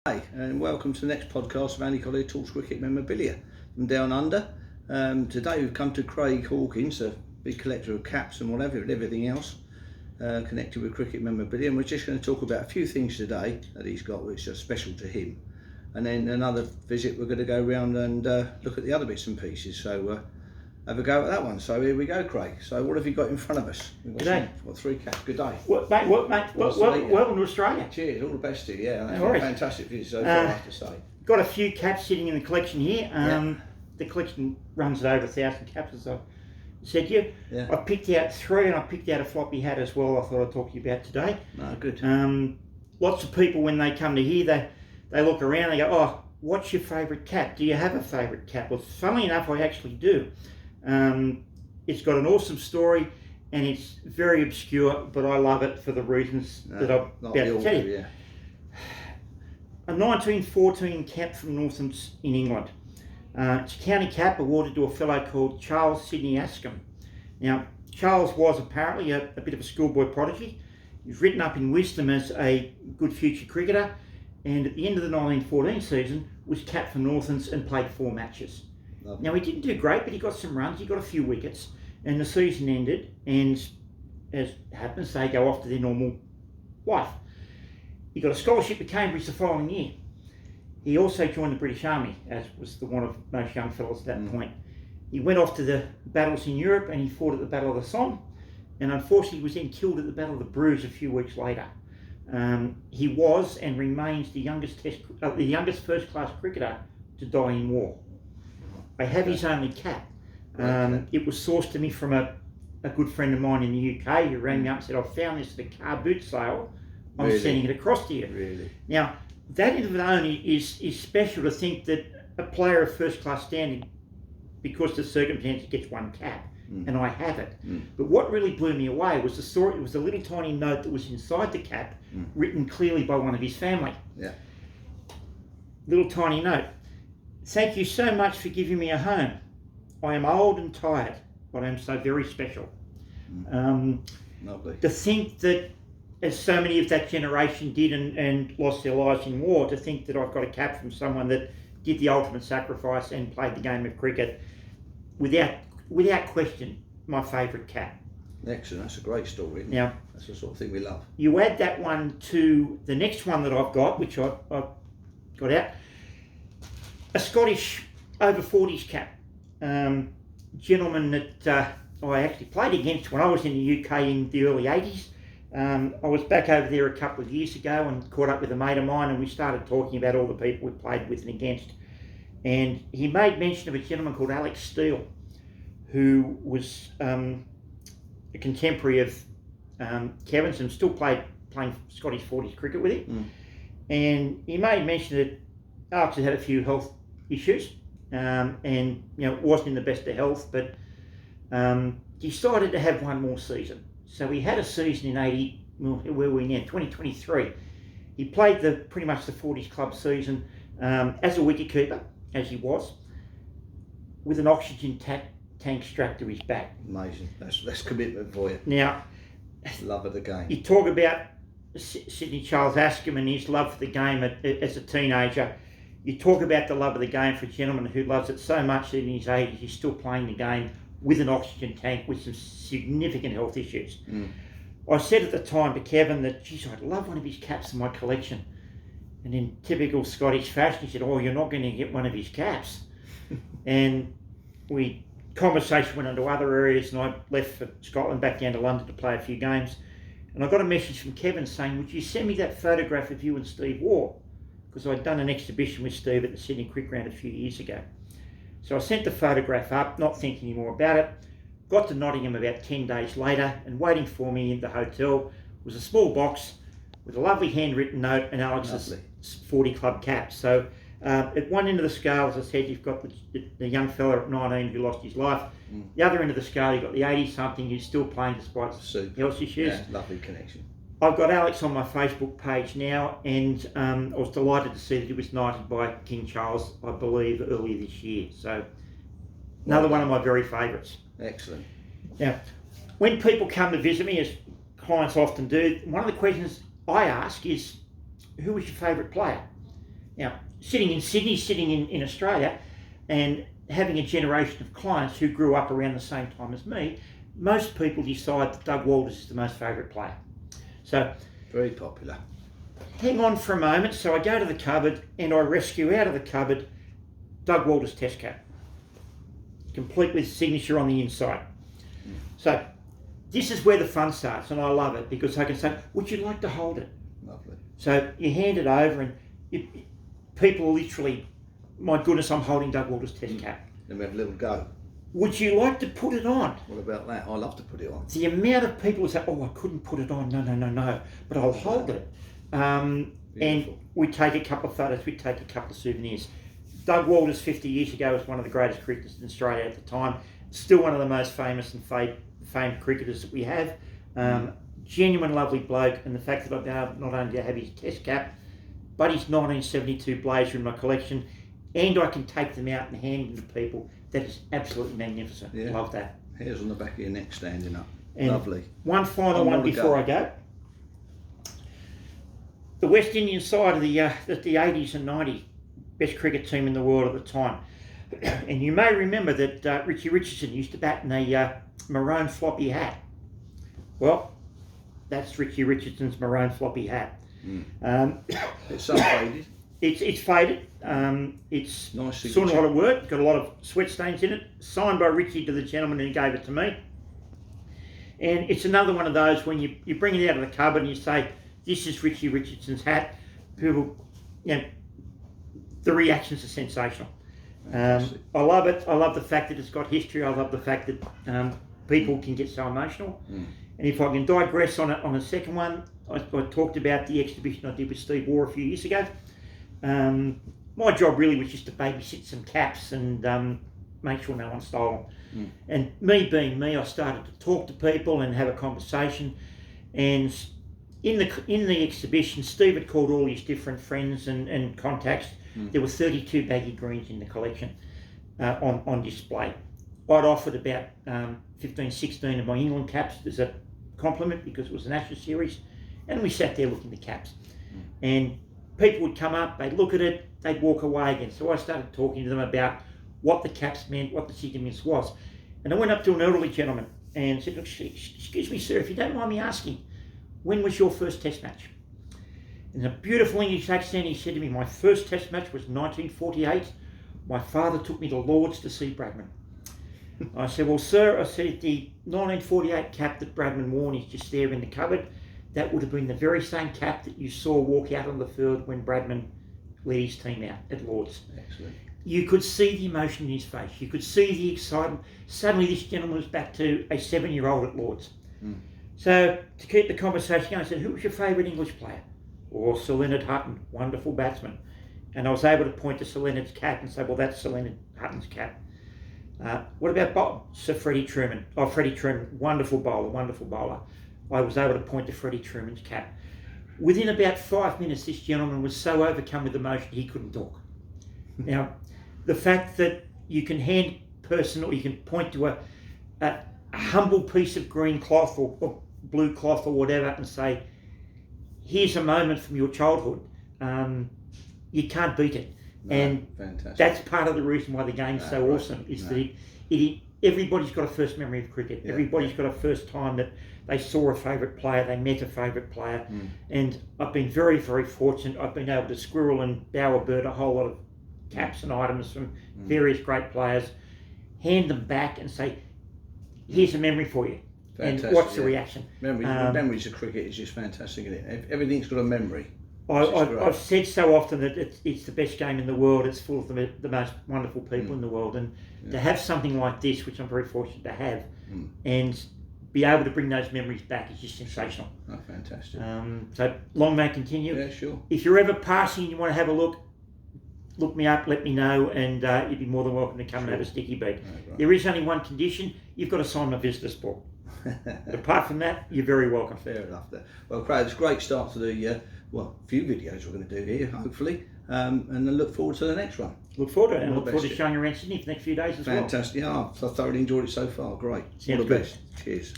Hey, and welcome to the next podcast of Andy Collier-talks cricket memorabilia from down under. Today we've come to Craig Hawkins, a big collector of caps and whatever and everything else connected with cricket memorabilia, and we're just going to talk about a few things today that he's got which are special to him, and then another visit we're going to go around and look at the other bits and pieces. So have a go at that one. So here we go, Craig. So what have you got in front of us? Good day. We've got three caps. Good day. Welcome to Australia. Cheers, all the best to you. Yeah, that's No worries. fantastic view so far, I have to say. Got a few caps sitting in the collection here. The collection runs at over 1,000 caps, as I said to you. Yeah. I picked out three, and I picked out a floppy hat as well. I thought I'd talk to you about today. No, good. Lots of people, when they come to here, they look around, they go, "Oh, what's your favourite cap? Do you have a favourite cap?" Well, funnily enough, I actually do. It's got an awesome story, and it's very obscure, but I love it for the reasons that I'm about to tell you. Yeah. A 1914 cap from Northants in England. It's a county cap awarded to a fellow called Charles Sidney Askham. Now, Charles was apparently a bit of a schoolboy prodigy. He was written up in wisdom as a good future cricketer, and at the end of the 1914 season was capped for Northants and played 4 matches. Lovely. Now, he didn't do great, but he got some runs, he got a few wickets, and the season ended, and as happens, they go off to their normal life. He got a scholarship to Cambridge the following year. He also joined the British Army, as was the one of most young fellows at that point. He went off to the battles in Europe, and he fought at the Battle of the Somme, and unfortunately he was then killed at the Battle of the Bruges a few weeks later. He was and remains the youngest first-class cricketer to die in war. I have his only cap. It was sourced to me from a good friend of mine in the UK who rang me up and said, "I've found this at a car boot sale. I'm Really? sending it across to you." Really? Now, that in its own is special to think that a player of first-class standing, because the circumstances, gets one cap, and I have it. But what really blew me away was the story. It was a little tiny note that was inside the cap, written clearly by one of his family. Yeah. Little tiny note. "Thank you so much for giving me a home. I am old and tired, but I am so very special." Lovely. To think that, as so many of that generation did and lost their lives in war, to think that I've got a cap from someone that did the ultimate sacrifice and played the game of cricket, without question, my favourite cap. Excellent. That's a great story. Isn't it? Now, That's the sort of thing we love. you add that one to the next one that I've got, which I've got out, a Scottish over 40s cap. Gentleman that I actually played against when I was in the UK in the early 80s. I was back over there a couple of years ago and caught up with a mate of mine, and we started talking about all the people we played with and against. And he made mention of a gentleman called Alex Steele, who was a contemporary of Kevin's and still playing Scottish 40s cricket with him. And he made mention that Alex had had a few health issues, and wasn't in the best of health, but decided to have one more season. So he had a season in 2023. He played pretty much the 40s club season as a wicketkeeper, as he was, with an oxygen tank strapped to his back. Amazing. That's commitment for you. Now, Love of the game. you talk about Sidney Charles Askham and his love for the game as a teenager. You talk about the love of the game for a gentleman who loves it so much that in his 80s he's still playing the game with an oxygen tank with some significant health issues. I said at the time to Kevin that, geez, I'd love one of his caps in my collection. And in typical Scottish fashion, he said, "Oh, you're not going to get one of his caps." And conversation went into other areas, and I left for Scotland, back down to London to play a few games. And I got a message from Kevin saying, "Would you send me that photograph of you and Steve Waugh?" Because I'd done an exhibition with Steve at the Sydney Cricket Ground a few years ago. So I sent the photograph up, not thinking any more about it. Got to Nottingham about 10 days later, and waiting for me in the hotel was a small box with a lovely handwritten note and Alex's 40 club cap. So at one end of the scale, as I said, you've got the young fella at 19 who lost his life. The other end of the scale, you've got the 80-something who's still playing despite health issues. Yeah, lovely connection. I've got Alex on my Facebook page now, and I was delighted to see that he was knighted by King Charles, I believe, earlier this year. So another one of my very favourites. Excellent. Now, when people come to visit me, as clients often do, one of the questions I ask is, who was your favourite player? Now, sitting in Sydney, sitting in Australia, and having a generation of clients who grew up around the same time as me, most people decide that Doug Walters is the most favourite player. So, very popular. Hang on for a moment. So I go to the cupboard and I rescue out of the cupboard Doug Walters test cap, complete with signature on the inside. So this is where the fun starts, and I love it because I can say, would you like to hold it? Lovely. So you hand it over and people are literally, my goodness, I'm holding Doug Walters test cap. Then we have a little go. Would you like to put it on? What about that? I love to put it on. The amount of people who say, oh, I couldn't put it on. No, but I'll hold it. And we take a couple of photos, we take a couple of souvenirs. Doug Walters 50 years ago was one of the greatest cricketers in Australia at the time. Still one of the most famous and famed cricketers that we have. Genuine lovely bloke, and the fact that I've been able not only to have his test cap, but his 1972 blazer in my collection, and I can take them out and hand them to people. That is absolutely magnificent. Yeah. Love that. Hairs on the back of your neck standing up. And lovely. One final one before I go. The West Indian side of the 80s and 90s, best cricket team in the world at the time. And you may remember that Richie Richardson used to bat in a maroon floppy hat. Well, that's Richie Richardson's maroon floppy hat. It's so faded. It's faded. It's nice doing a lot of work, got a lot of sweat stains in it, signed by Richie to the gentleman who gave it to me. And it's another one of those when you bring it out of the cupboard and you say, this is Richie Richardson's hat. People, the reactions are sensational. I love it. I love the fact that it's got history. I love the fact that people can get so emotional. And if I can digress on a second one, I talked about the exhibition I did with Steve Waugh a few years ago. My job really was just to babysit some caps and make sure no one stole them. And me being me, I started to talk to people and have a conversation. And in the exhibition, Steve had called all his different friends and contacts. There were 32 baggy greens in the collection on display. I'd offered about 15, 16 of my England caps as a compliment because it was an Ashes series, and we sat there looking at the caps. And people would come up, they'd look at it, they'd walk away again. So I started talking to them about what the caps meant, what the significance was. And I went up to an elderly gentleman and said, look, excuse me, sir, if you don't mind me asking, when was your first test match? In a beautiful English accent, he said to me, my first test match was 1948. My father took me to Lord's to see Bradman. I said, well, sir, I said, the 1948 cap that Bradman wore is just there in the cupboard. That would have been the very same cap that you saw walk out on the field when Bradman led his team out at Lord's. Excellent. You could see the emotion in his face. You could see the excitement. Suddenly this gentleman was back to a 7-year-old at Lord's. So to keep the conversation going, I said, who was your favourite English player? Or Sir Leonard Hutton, wonderful batsman. And I was able to point to Sir Leonard's cap and say, well, that's Sir Leonard Hutton's cap. What about Bob? Sir Freddie Truman. Oh, Freddie Truman, wonderful bowler. I was able to point to Freddie Truman's cap. Within about 5 minutes, this gentleman was so overcome with emotion he couldn't talk. Now, the fact that you can hand person or you can point to a humble piece of green cloth or blue cloth or whatever and say, here's a moment from your childhood, you can't beat it. No, and fantastic. That's part of the reason why the game's so awesome, is that everybody's got a first memory of cricket. Yeah. Everybody's got a first time that they saw a favourite player, they met a favourite player. And I've been very, very fortunate. I've been able to squirrel and bowerbird a whole lot of caps and items from various great players, hand them back and say, here's a memory for you. Fantastic, and what's the reaction? Memories of cricket is just fantastic, isn't it? Everything's got a memory. I've said so often that it's the best game in the world. It's full of the most wonderful people in the world. And to have something like this, which I'm very fortunate to have, and be able to bring those memories back is just sensational. Oh, fantastic. So long may it continue. Yeah, sure. If you're ever passing and you want to have a look me up, let me know, and you'd be more than welcome to come and have a sticky beat. Oh, right. There is only one condition: you've got to sign my visitor's book. Apart from that, you're very welcome. Fair enough there. Well, Craig, it's a great start to the few videos we're going to do here, hopefully, and I look forward to the next one. Look forward to it, and look forward to showing you around Sydney for the next few days as well. Fantastic. I thoroughly enjoyed it so far. Great. All the best. Cheers.